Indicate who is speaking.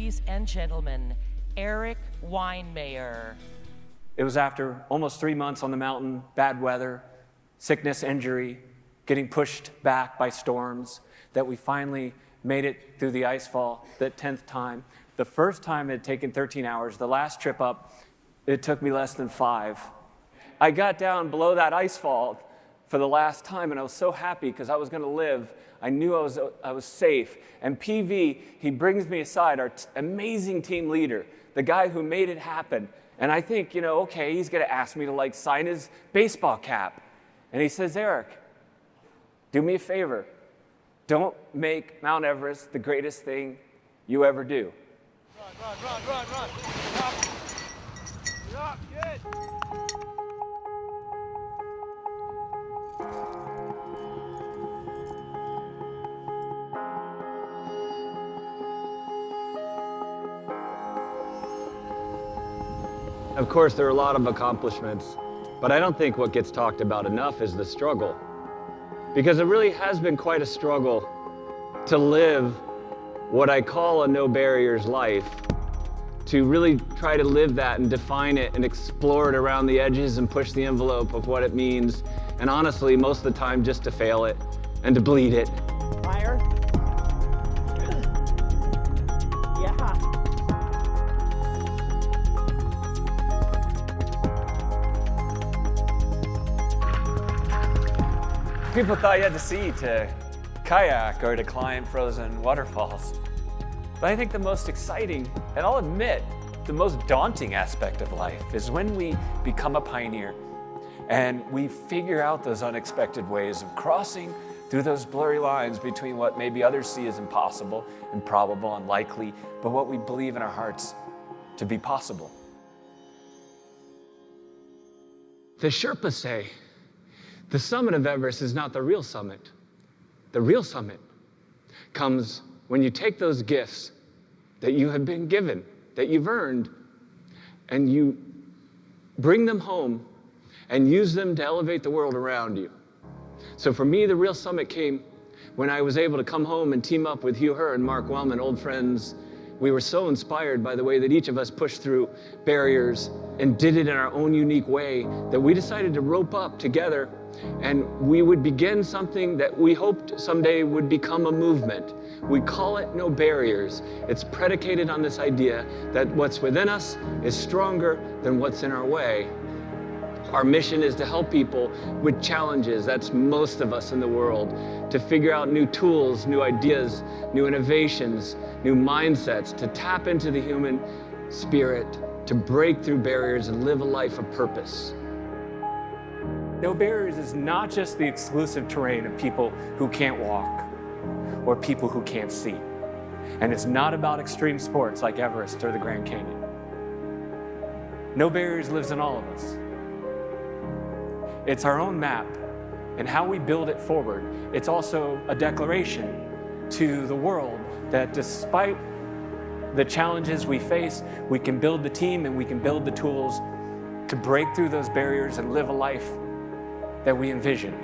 Speaker 1: ladies and gentlemen, Erik Weihenmayer.
Speaker 2: It was after almost 3 months on the mountain, bad weather, sickness, injury, getting pushed back by storms, that we finally made it through the icefall the 10th time. The first time it had taken 13 hours. The last trip up, it took me less than 5. I got down below that icefall for the last time, and I was so happy because I was going to live. I knew I was safe. And PV, he brings me aside, our amazing team leader, the guy who made it happen. And I think, okay, he's going to ask me to sign his baseball cap. And he says, Erik, do me a favor. Don't make Mount Everest the greatest thing you ever do.
Speaker 3: Run. You're up, good.
Speaker 4: Of course, there are a lot of accomplishments, but I don't think what gets talked about enough is the struggle. Because it really has been quite a struggle to live what I call a no barriers life, to really try to live that and define it and explore it around the edges and push the envelope of what it means. And honestly, most of the time, just to fail it and to bleed it.
Speaker 3: Higher. Yeah.
Speaker 2: People thought you had to sea to kayak or to climb frozen waterfalls. But I think the most exciting, and I'll admit, the most daunting aspect of life is when we become a pioneer and we figure out those unexpected ways of crossing through those blurry lines between what maybe others see as impossible, improbable, unlikely, but what we believe in our hearts to be possible.
Speaker 4: The Sherpas say, the summit of Everest is not the real summit. The real summit comes when you take those gifts that you have been given, that you've earned, and you bring them home and use them to elevate the world around you. So for me, the real summit came when I was able to come home and team up with Hugh Herr and Mark Wellman, old friends. We were so inspired by the way that each of us pushed through barriers and did it in our own unique way that we decided to rope up together, and we would begin something that we hoped someday would become a movement. We call it No Barriers. It's predicated on this idea that what's within us is stronger than what's in our way. Our mission is to help people with challenges, that's most of us in the world, to figure out new tools, new ideas, new innovations, new mindsets, to tap into the human spirit, to break through barriers and live a life of purpose.
Speaker 2: No Barriers is not just the exclusive terrain of people who can't walk or people who can't see. And it's not about extreme sports like Everest or the Grand Canyon. No Barriers lives in all of us. It's our own map and how we build it forward. It's also a declaration to the world that despite the challenges we face, we can build the team and we can build the tools to break through those barriers and live a life that we envisioned.